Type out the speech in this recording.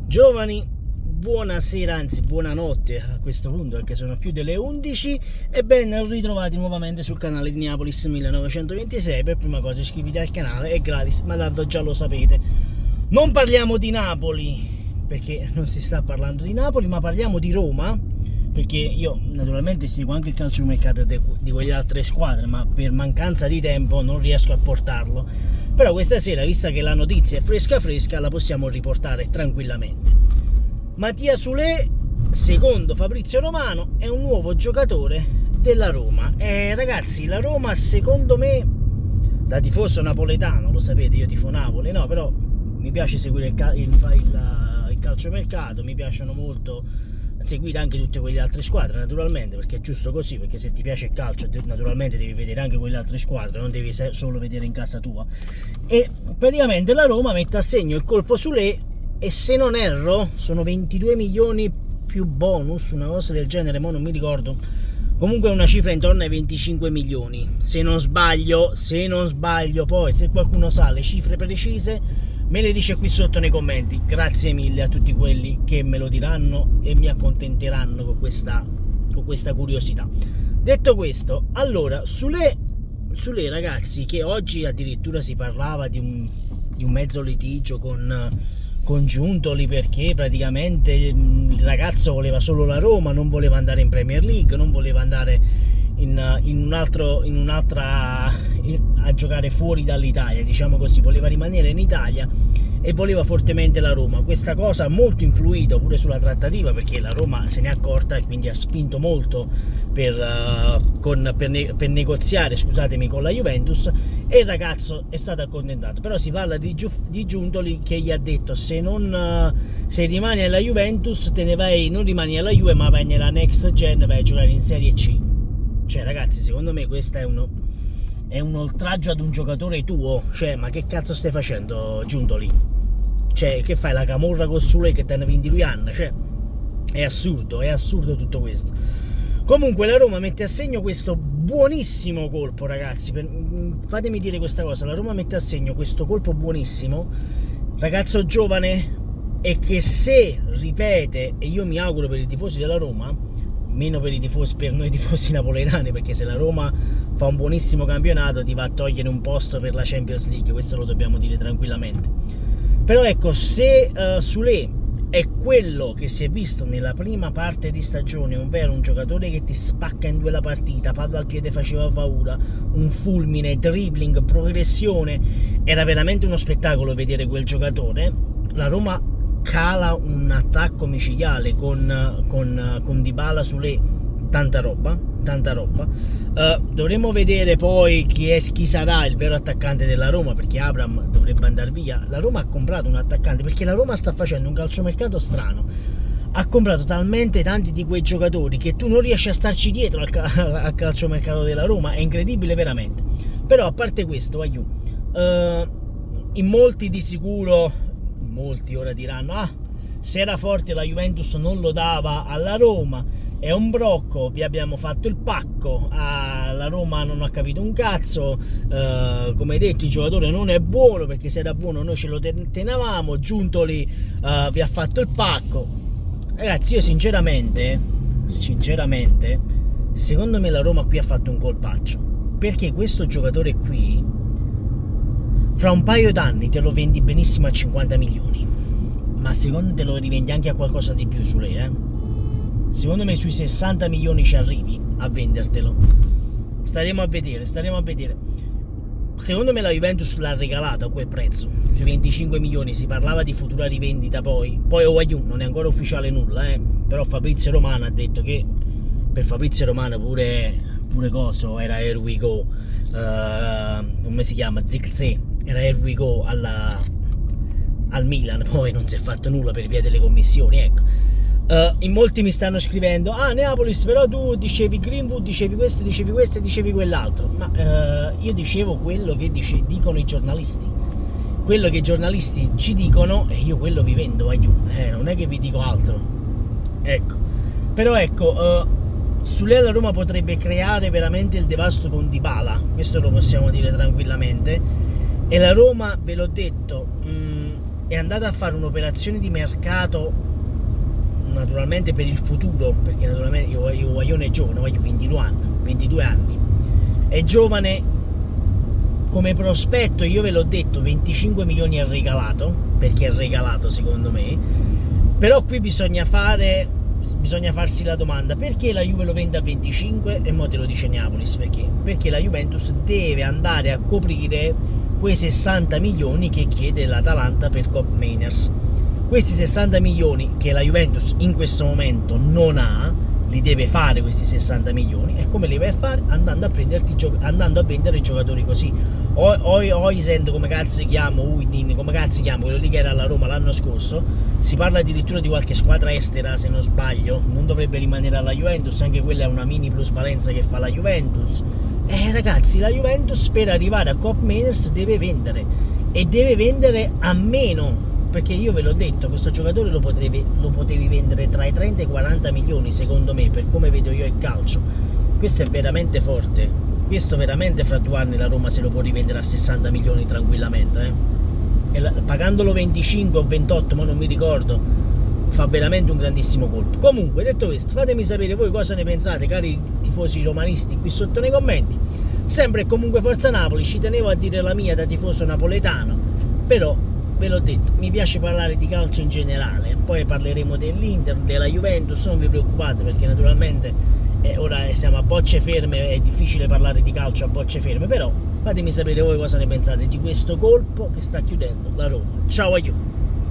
Giovani, buonasera, anzi buonanotte a questo punto, perché sono più delle 11 e ben ritrovati nuovamente sul canale di Neapolis 1926. Per prima cosa iscriviti al canale, è gratis, ma tanto già lo sapete. Non parliamo di Napoli, perché non si sta parlando di Napoli, ma parliamo di Roma, perché io naturalmente seguo anche il calciomercato di quelle altre squadre, ma per mancanza di tempo non riesco a portarlo. Però questa sera, vista che la notizia è fresca fresca, la possiamo riportare tranquillamente. Mattia Soulé, secondo Fabrizio Romano, è un nuovo giocatore della Roma. Ragazzi, la Roma, secondo me, da tifoso napoletano, lo sapete, io tifo Napoli, no, però mi piace seguire il calciomercato, mi piacciono molto seguire anche tutte quelle altre squadre, naturalmente, perché è giusto così, perché se ti piace il calcio naturalmente devi vedere anche quelle altre squadre, non devi solo vedere in casa tua. E praticamente la Roma mette a segno il colpo Soulé e, se non erro, sono 22 milioni più bonus, una cosa del genere, ma non mi ricordo. Comunque è una cifra intorno ai 25 milioni, se non sbaglio. Poi se qualcuno sa le cifre precise me le dice qui sotto nei commenti. Grazie mille a tutti quelli che me lo diranno e mi accontenteranno con questa curiosità. Detto questo, allora, Soulé ragazzi, che oggi addirittura si parlava di un mezzo litigio con Giuntoli, perché praticamente il ragazzo voleva solo la Roma, non voleva andare in Premier League, non voleva andare a giocare fuori dall'Italia, diciamo così, voleva rimanere in Italia e voleva fortemente la Roma. Questa cosa ha molto influito pure sulla trattativa, perché la Roma se ne è accorta e quindi ha spinto molto per negoziare, scusatemi, con la Juventus, e il ragazzo è stato accontentato. Però si parla di Giuntoli che gli ha detto: se rimani alla Juventus te ne vai, non rimani alla Juve ma vai nella next gen, vai a giocare in Serie C. Cioè ragazzi, secondo me questo è un oltraggio ad un giocatore tuo. Cioè, ma che cazzo stai facendo, Giuntoli? Cioè, che fai la camorra con Soulé che te ne vendi lui anni? Cioè, è assurdo tutto questo. Comunque la Roma mette a segno questo buonissimo colpo, ragazzi. Fatemi dire questa cosa: la Roma mette a segno questo colpo buonissimo, ragazzo giovane, e che se ripete, e io mi auguro per i tifosi della Roma, meno per noi tifosi napoletani, perché se la Roma fa un buonissimo campionato ti va a togliere un posto per la Champions League, questo lo dobbiamo dire tranquillamente. Però ecco, se Soulé è quello che si è visto nella prima parte di stagione, ovvero un giocatore che ti spacca in due la partita, palla al piede faceva paura, un fulmine, dribbling, progressione, era veramente uno spettacolo vedere quel giocatore. La Roma cala un attacco micidiale con Dybala, Soulé, tanta roba. Dovremo vedere poi chi sarà il vero attaccante della Roma, perché Abraham dovrebbe andare via. La Roma ha comprato un attaccante, perché la Roma sta facendo un calciomercato strano, ha comprato talmente tanti di quei giocatori che tu non riesci a starci dietro al calciomercato della Roma, è incredibile veramente. Però a parte questo, in molti di sicuro, molti ora diranno: se era forte la Juventus non lo dava alla Roma, è un brocco, vi abbiamo fatto il pacco, la Roma non ha capito un cazzo, come detto il giocatore non è buono, perché se era buono noi ce lo tenevamo, Giuntoli vi ha fatto il pacco. Ragazzi, io sinceramente secondo me la Roma qui ha fatto un colpaccio, perché questo giocatore qui fra un paio d'anni te lo vendi benissimo a 50 milioni, ma secondo te lo rivendi anche a qualcosa di più Soulé, Secondo me sui 60 milioni ci arrivi a vendertelo. Staremo a vedere. Secondo me la Juventus l'ha regalato a quel prezzo, sui 25 milioni. Si parlava di futura rivendita, poi non è ancora ufficiale nulla, però Fabrizio Romano ha detto che per Fabrizio Romano pure coso era Here We Go, come si chiama, Zirkzee, era Here We Go al Milan, poi non si è fatto nulla per via delle commissioni, ecco. In molti mi stanno scrivendo: Neapolis, però tu dicevi Greenwood, dicevi questo e dicevi quell'altro. Ma io dicevo quello che dicono i giornalisti, quello che i giornalisti ci dicono, e io quello vi vendo, non è che vi dico altro, ecco. Però ecco, Soulé alla Roma potrebbe creare veramente il devasto con Dybala, questo lo possiamo dire tranquillamente. E la Roma, ve l'ho detto, è andata a fare un'operazione di mercato naturalmente per il futuro, perché naturalmente io Guaglione è giovane, voglio 22 anni, è giovane come prospetto, io ve l'ho detto, 25 milioni è regalato, perché è regalato secondo me, però qui bisogna farsi la domanda: perché la Juve lo vende a 25? E mo te lo dice Neapolis perché la Juventus deve andare a coprire quei 60 milioni che chiede l'Atalanta per Cop Mainers. Questi 60 milioni che la Juventus in questo momento non ha, li deve fare questi 60 milioni. E come li vai a fare? Andando a vendere i giocatori così. Oisend, come cazzo si chiama, Udin, come cazzo si chiama, quello lì che era alla Roma l'anno scorso. Si parla addirittura di qualche squadra estera, se non sbaglio. Non dovrebbe rimanere alla Juventus, anche quella è una mini plusvalenza che fa la Juventus. Ragazzi, la Juventus per arrivare a Cop Mainers deve vendere, e deve vendere a meno, perché io ve l'ho detto, questo giocatore lo potevi vendere tra i 30 e i 40 milioni secondo me, per come vedo io il calcio. Questo è veramente forte, questo veramente fra 2 anni la Roma se lo può rivendere a 60 milioni tranquillamente, pagandolo 25 o 28, ma non mi ricordo, fa veramente un grandissimo colpo. Comunque, detto questo, fatemi sapere voi cosa ne pensate, cari tifosi romanisti, qui sotto nei commenti. Sempre e comunque forza Napoli, ci tenevo a dire la mia da tifoso napoletano, però ve l'ho detto, mi piace parlare di calcio in generale, poi parleremo dell'Inter, della Juventus, non vi preoccupate perché naturalmente ora siamo a bocce ferme, è difficile parlare di calcio a bocce ferme, però fatemi sapere voi cosa ne pensate di questo colpo che sta chiudendo la Roma. Ciao a you!